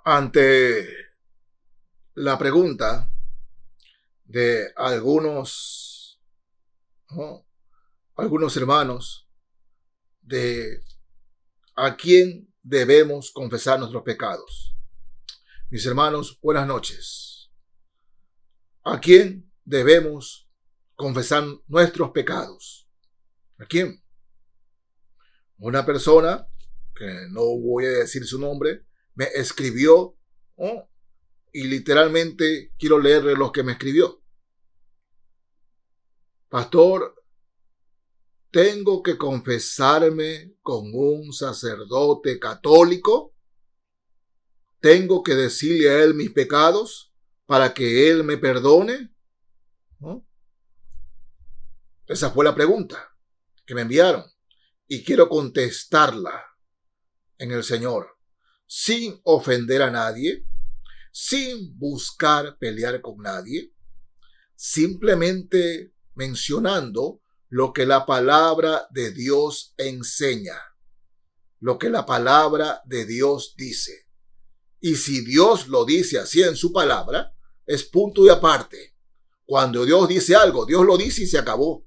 Ante la pregunta de algunos, ¿no?, algunos hermanos de a quién debemos confesar nuestros pecados. Mis hermanos, buenas noches. ¿A quién debemos confesar nuestros pecados? ¿A quién? Una persona, que no voy a decir su nombre, me escribió, ¿no?, y literalmente quiero leerle lo que me escribió. Pastor, ¿tengo que confesarme con un sacerdote católico? ¿Tengo que decirle a él mis pecados para que él me perdone? ¿No? Esa fue la pregunta que me enviaron y quiero contestarla en el Señor, sin ofender a nadie, sin buscar pelear con nadie, simplemente mencionando lo que la palabra de Dios enseña, lo que la palabra de Dios dice. Y si Dios lo dice así en su palabra, es punto y aparte. Cuando Dios dice algo, Dios lo dice y se acabó.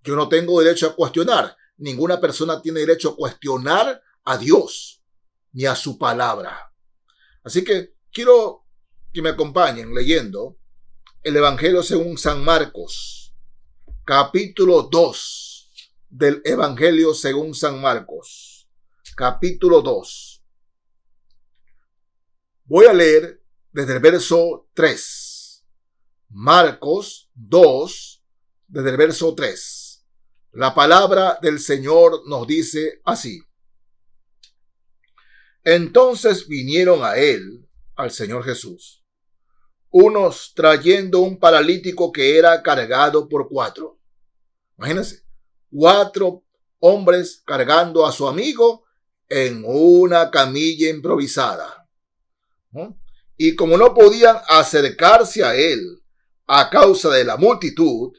Yo no tengo derecho a cuestionar. Ninguna persona tiene derecho a cuestionar a Dios ni a su palabra. Así que quiero que me acompañen leyendo el Evangelio según San Marcos, capítulo 2 del Evangelio según San Marcos, capítulo 2. Voy a leer desde el verso 3. Marcos 2, desde el verso 3. La palabra del Señor nos dice así. Entonces vinieron a él, al Señor Jesús, unos trayendo un paralítico que era cargado por 4. Imagínense, 4 hombres cargando a su amigo en una camilla improvisada, ¿no? Y como no podían acercarse a él a causa de la multitud,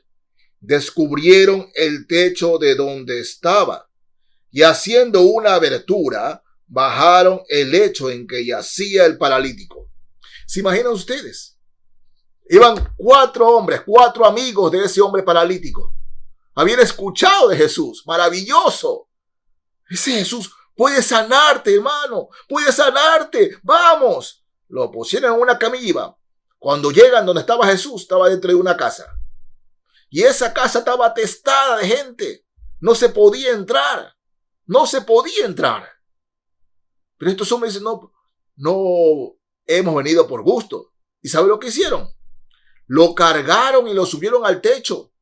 descubrieron el techo de donde estaba y haciendo una abertura, bajaron el lecho en que yacía el paralítico. ¿Se imaginan ustedes? Iban 4 hombres, 4 amigos de ese hombre paralítico. Habían escuchado de Jesús. Maravilloso. Ese Jesús puede sanarte, hermano. Puede sanarte. Vamos. Lo pusieron en una camilla. Cuando llegan donde estaba Jesús, estaba dentro de una casa. Y esa casa estaba atestada de gente. No se podía entrar. No se podía entrar. Pero estos hombres dicen, no hemos venido por gusto. ¿Y sabe lo que hicieron? Lo cargaron y lo subieron al techo.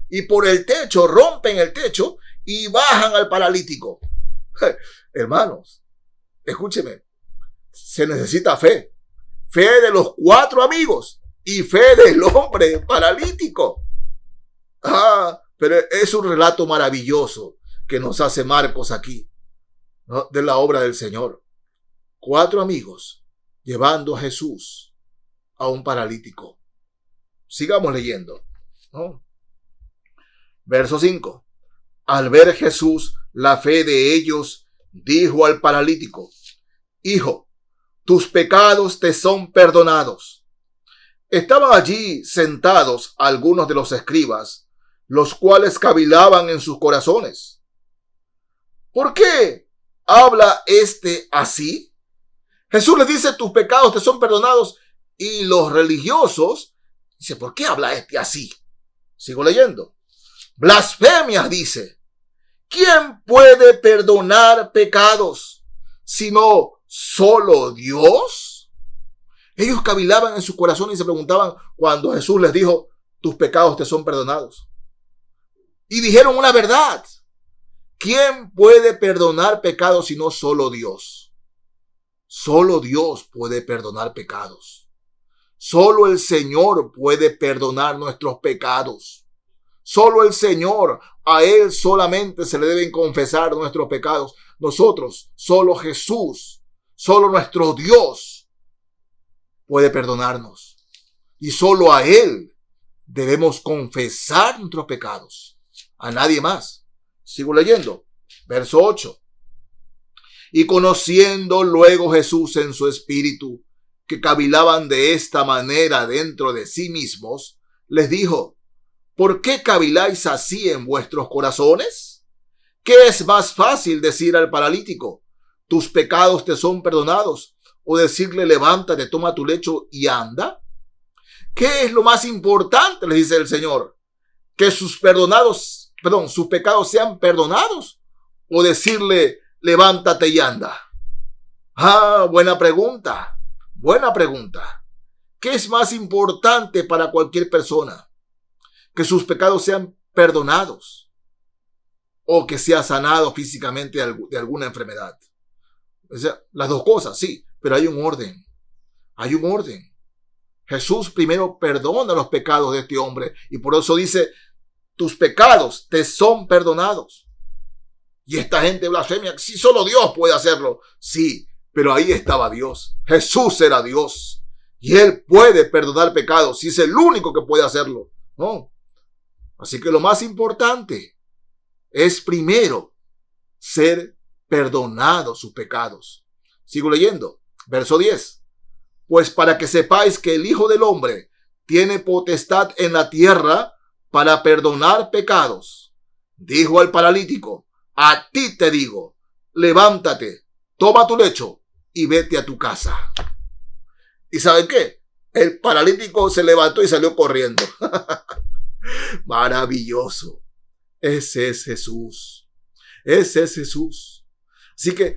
Y por el techo, rompen el techo y bajan al paralítico. Hermanos, escúcheme. Se necesita fe. Fe de los 4 amigos y fe del hombre paralítico. Pero es un relato maravilloso que nos hace Marcos aquí, ¿no?, de la obra del Señor. 4 amigos llevando a Jesús a un paralítico. Sigamos leyendo, ¿no? Verso 5. Al ver Jesús la fe de ellos, dijo al paralítico: Hijo, tus pecados te son perdonados. Estaban allí sentados algunos de los escribas, los cuales cavilaban en sus corazones. ¿Por qué habla este así? Jesús les dice, tus pecados te son perdonados. Y los religiosos dicen, ¿por qué habla este así? Sigo leyendo. Blasfemias, dice. ¿Quién puede perdonar pecados sino solo Dios? Ellos cavilaban en su corazón y se preguntaban cuando Jesús les dijo, tus pecados te son perdonados. Y dijeron una verdad. ¿Quién puede perdonar pecados sino solo Dios? Solo Dios puede perdonar pecados. Solo el Señor puede perdonar nuestros pecados. Solo el Señor, a Él solamente se le deben confesar nuestros pecados. Nosotros, solo Jesús, solo nuestro Dios puede perdonarnos. Y solo a Él debemos confesar nuestros pecados. A nadie más. Sigo leyendo. Verso 8. Y conociendo luego Jesús en su espíritu, que cavilaban de esta manera dentro de sí mismos, les dijo: ¿por qué caviláis así en vuestros corazones? ¿Qué es más fácil decir al paralítico: tus pecados te son perdonados? ¿O decirle: levántate, toma tu lecho y anda? ¿Qué es lo más importante?, les dice el Señor. ¿Que sus pecados sean perdonados? ¿O decirle: levántate y anda? Buena pregunta. Buena pregunta. ¿Qué es más importante para cualquier persona? ¿Que sus pecados sean perdonados? ¿O que sea sanado físicamente de alguna enfermedad? O sea, las dos cosas, sí, pero hay un orden. Hay un orden. Jesús primero perdona los pecados de este hombre y por eso dice: tus pecados te son perdonados. Y esta gente blasfemia: si solo Dios puede hacerlo. Sí, pero ahí estaba Dios. Jesús era Dios. Y Él puede perdonar pecados. Si es el único que puede hacerlo. No. Así que lo más importante es primero ser perdonados sus pecados. Sigo leyendo. Verso 10. Pues para que sepáis que el Hijo del Hombre tiene potestad en la tierra para perdonar pecados. Dijo al paralítico: a ti te digo, levántate, toma tu lecho y vete a tu casa. ¿Y saben qué? El paralítico se levantó y salió corriendo. Maravilloso. Ese es Jesús. Ese es Jesús. Así que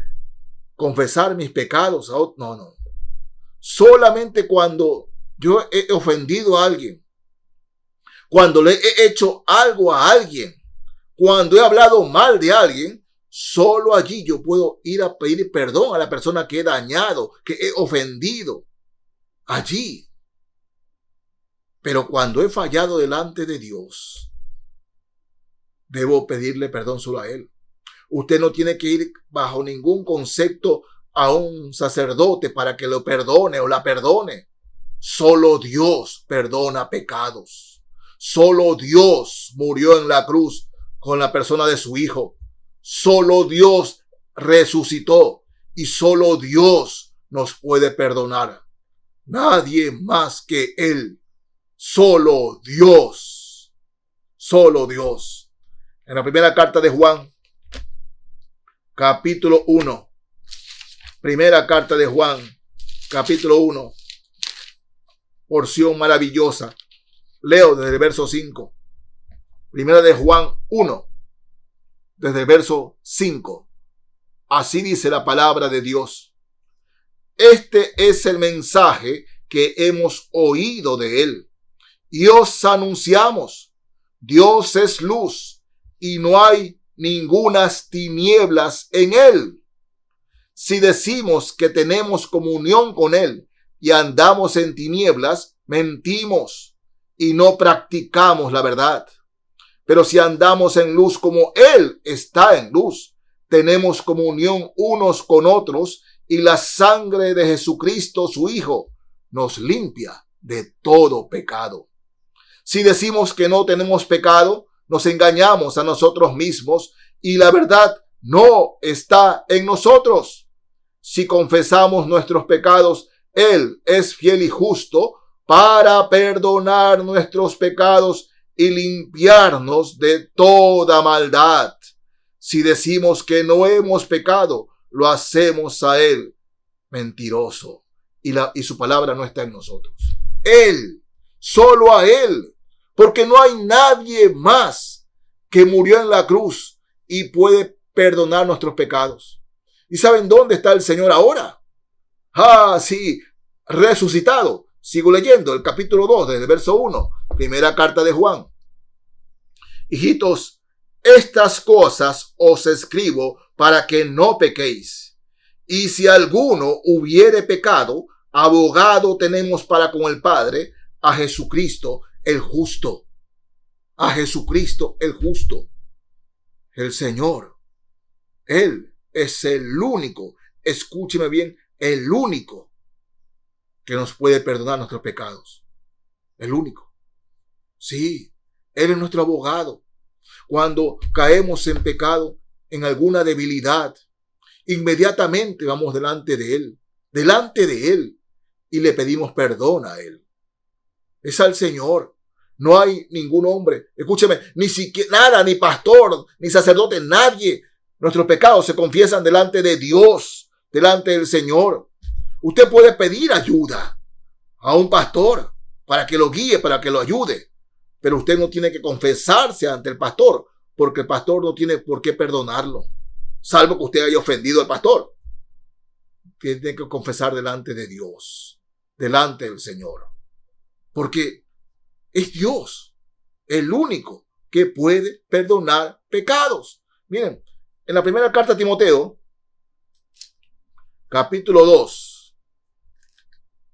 confesar mis pecados, no. Solamente cuando yo he ofendido a alguien, cuando le he hecho algo a alguien, cuando he hablado mal de alguien, solo allí yo puedo ir a pedir perdón a la persona que he dañado, que he ofendido. Allí. Pero cuando he fallado delante de Dios, debo pedirle perdón solo a Él. Usted no tiene que ir bajo ningún concepto a un sacerdote para que lo perdone o la perdone. Solo Dios perdona pecados. Solo Dios murió en la cruz con la persona de su Hijo. Solo Dios resucitó y solo Dios nos puede perdonar. Nadie más que Él. Solo Dios. Solo Dios. En la primera carta de Juan, capítulo 1. Primera carta de Juan, capítulo 1. Porción maravillosa. Leo desde el verso 5. Primera de Juan 1. Desde el verso 5. Así dice la palabra de Dios. Este es el mensaje que hemos oído de Él y os anunciamos: Dios es luz y no hay ningunas tinieblas en Él. Si decimos que tenemos comunión con Él y andamos en tinieblas, mentimos y no practicamos la verdad. Pero si andamos en luz como Él está en luz, tenemos comunión unos con otros y la sangre de Jesucristo, su Hijo, nos limpia de todo pecado. Si decimos que no tenemos pecado, nos engañamos a nosotros mismos y la verdad no está en nosotros. Si confesamos nuestros pecados, Él es fiel y justo para perdonar nuestros pecados y limpiarnos de toda maldad. Si decimos que no hemos pecado, lo hacemos a Él mentiroso y su palabra no está en nosotros. Él, solo a Él, porque no hay nadie más que murió en la cruz y puede perdonar nuestros pecados. ¿Y saben dónde está el Señor ahora? Sí, resucitado. Sigo leyendo el capítulo 2, desde el verso 1, primera carta de Juan. Hijitos, estas cosas os escribo para que no pequéis. Y si alguno hubiere pecado, abogado tenemos para con el Padre, a Jesucristo el justo. A Jesucristo el justo. El Señor. Él es el único, escúcheme bien, el único que nos puede perdonar nuestros pecados. El único. Sí, Él es nuestro abogado. Cuando caemos en pecado, en alguna debilidad, inmediatamente vamos delante de Él, y le pedimos perdón a Él. Es al Señor. No hay ningún hombre, escúcheme, ni siquiera nada, ni pastor, ni sacerdote, nadie. Nuestros pecados se confiesan delante de Dios, delante del Señor. Usted puede pedir ayuda a un pastor para que lo guíe, para que lo ayude, pero usted no tiene que confesarse ante el pastor, porque el pastor no tiene por qué perdonarlo, salvo que usted haya ofendido al pastor. Tiene que confesar delante de Dios, delante del Señor, porque es Dios el único que puede perdonar pecados. Miren, en la primera carta a Timoteo, capítulo 2,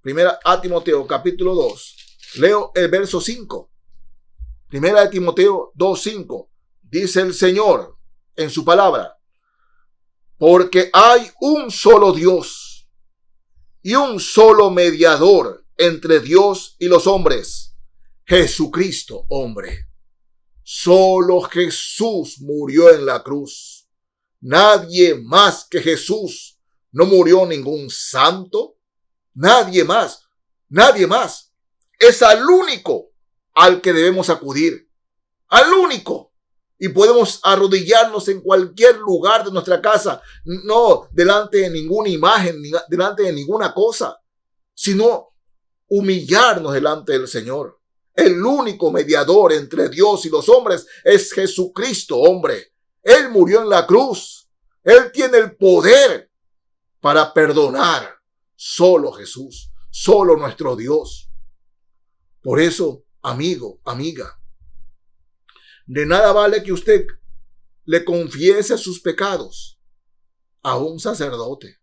primera a Timoteo, capítulo 2, leo el verso 5. Primera de Timoteo 2:5, dice el Señor en su palabra: porque hay un solo Dios y un solo mediador entre Dios y los hombres, Jesucristo, hombre. Solo Jesús murió en la cruz. Nadie más que Jesús. No murió ningún santo. Nadie más. Nadie más. Es al único al que debemos acudir. Al único. Y podemos arrodillarnos en cualquier lugar de nuestra casa. No delante de ninguna imagen, ni delante de ninguna cosa, sino humillarnos delante del Señor. El único mediador entre Dios y los hombres es Jesucristo, hombre. Él murió en la cruz. Él tiene el poder para perdonar. Solo Jesús, solo nuestro Dios. Por eso, amigo, amiga, de nada vale que usted le confiese sus pecados a un sacerdote.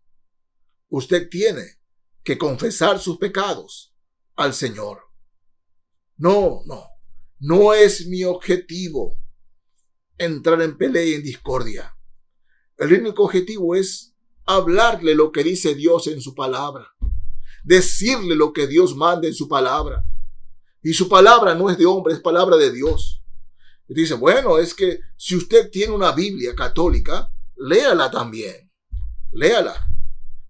Usted tiene que confesar sus pecados al Señor. No es mi objetivo entrar en pelea y en discordia. El único objetivo es hablarle lo que dice Dios en su palabra, decirle lo que Dios manda en su palabra. Y su palabra no es de hombre, es palabra de Dios. Y dice, bueno, es que si usted tiene una Biblia católica, léala también, léala.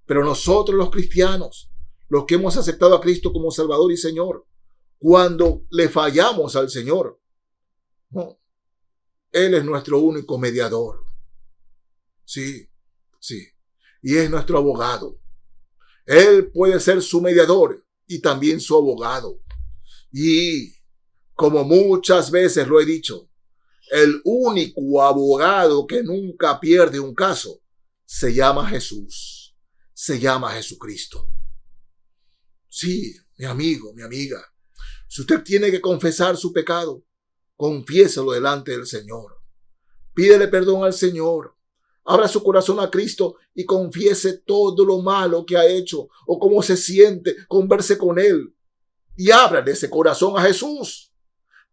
Pero nosotros los cristianos, los que hemos aceptado a Cristo como Salvador y Señor, cuando le fallamos al Señor, no, Él es nuestro único mediador. Sí. Y es nuestro abogado. Él puede ser su mediador y también su abogado. Y como muchas veces lo he dicho, el único abogado que nunca pierde un caso se llama Jesús. Se llama Jesucristo. Sí, mi amigo, mi amiga. Si usted tiene que confesar su pecado, confiéselo delante del Señor. Pídele perdón al Señor. Abra su corazón a Cristo y confiese todo lo malo que ha hecho o cómo se siente. Converse con Él y ábrale ese corazón a Jesús.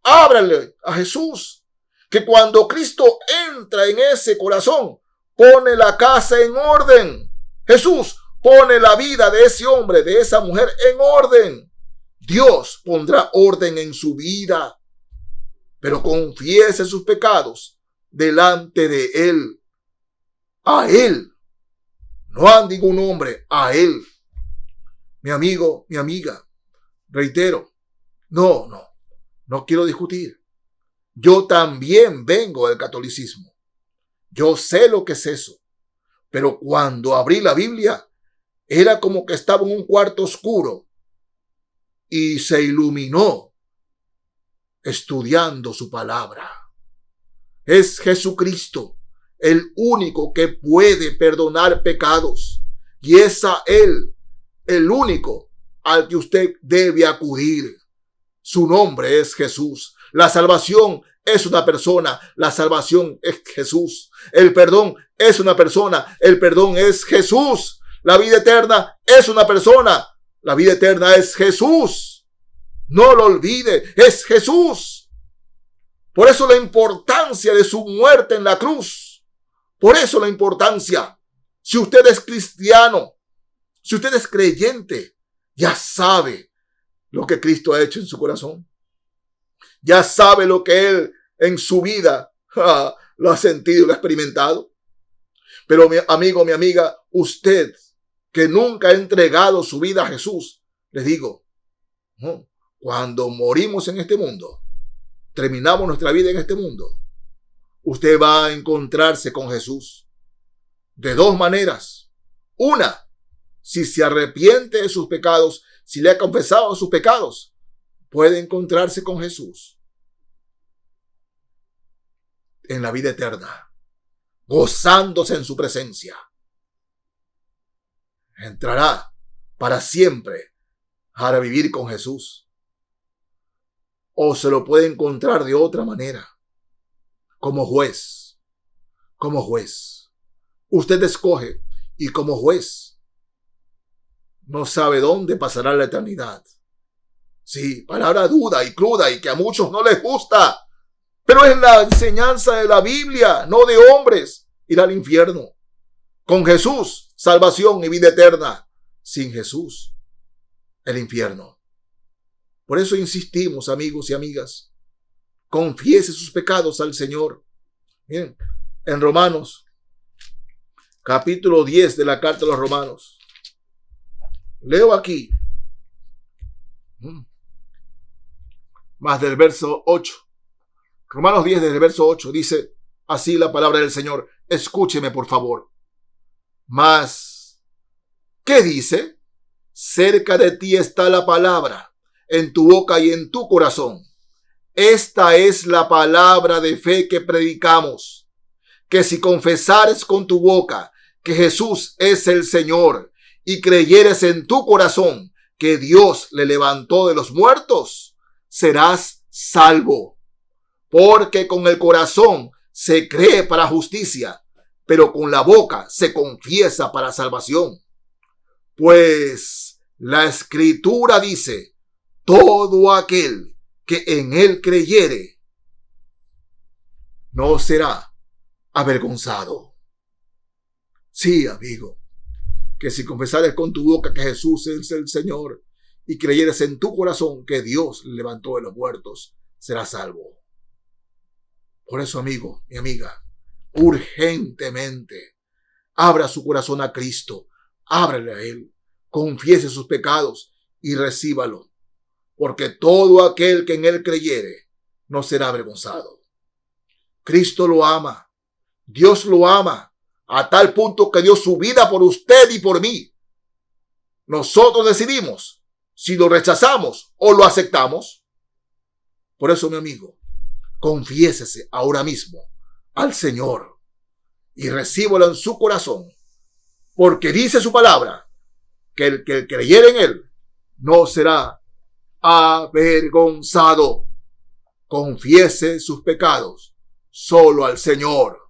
Ábrale a Jesús. Que cuando Cristo entra en ese corazón, pone la casa en orden. Jesús pone la vida de ese hombre, de esa mujer en orden. Dios pondrá orden en su vida, pero confiese sus pecados delante de Él. A Él, no a ningún hombre, a Él. Mi amigo, mi amiga, reitero, no quiero discutir. Yo también vengo del catolicismo. Yo sé lo que es eso, pero cuando abrí la Biblia, era como que estaba en un cuarto oscuro y se iluminó estudiando su palabra. Es Jesucristo el único que puede perdonar pecados, y es a Él el único al que usted debe acudir. Su nombre es Jesús. La salvación es una persona. La salvación es Jesús. El perdón es una persona. El perdón es Jesús. La vida eterna es una persona. La vida eterna es Jesús. No lo olvide, es Jesús. Por eso la importancia de su muerte en la cruz. Por eso la importancia. Si usted es cristiano, si usted es creyente, ya sabe lo que Cristo ha hecho en su corazón. Ya sabe lo que Él en su vida lo ha sentido y lo ha experimentado. Pero mi amigo, mi amiga, usted que nunca ha entregado su vida a Jesús, les digo, cuando morimos en este mundo, terminamos nuestra vida en este mundo, usted va a encontrarse con Jesús de dos maneras. Una, si se arrepiente de sus pecados, si le ha confesado sus pecados, puede encontrarse con Jesús en la vida eterna, gozándose en su presencia. Entrará para siempre para vivir con Jesús. O se lo puede encontrar de otra manera, como juez. Como juez. Usted escoge y como juez no sabe dónde pasará la eternidad. Sí, palabra dura y cruda y que a muchos no les gusta, pero es la enseñanza de la Biblia, no de hombres. Ir al infierno. Con Jesús, salvación y vida eterna. Sin Jesús, el infierno. Por eso insistimos, amigos y amigas, confiese sus pecados al Señor. Miren, en Romanos, capítulo 10 de la carta a los Romanos, leo aquí, más del verso 8. Romanos 10 desde el verso 8 dice así la palabra del Señor. Escúcheme, por favor. Mas, ¿qué dice? Cerca de ti está la palabra, en tu boca y en tu corazón. Esta es la palabra de fe que predicamos, que si confesares con tu boca que Jesús es el Señor y creyeres en tu corazón que Dios le levantó de los muertos, serás salvo. Porque con el corazón se cree para justicia, pero con la boca se confiesa para salvación. Pues la Escritura dice, todo aquel que en él creyere no será avergonzado. Sí, amigo, que si confesares con tu boca que Jesús es el Señor y creyeres en tu corazón que Dios le levantó de los muertos, serás salvo. Por eso, amigo y amiga, urgentemente abra su corazón a Cristo, ábrele a Él, confiese sus pecados y recíbalo, porque todo aquel que en Él creyere no será avergonzado. Cristo lo ama, Dios lo ama, a tal punto que dio su vida por usted y por mí. Nosotros decidimos si lo rechazamos o lo aceptamos. Por eso, mi amigo, confiésese ahora mismo al Señor y recíbalo en su corazón, porque dice su palabra que el que creyere en Él no será avergonzado. Confiese sus pecados solo al Señor.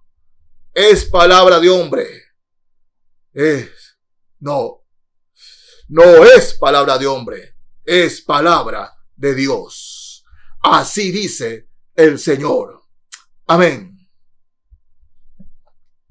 Es palabra de hombre. No es palabra de hombre, es palabra de Dios. Así dice el Señor. Amén.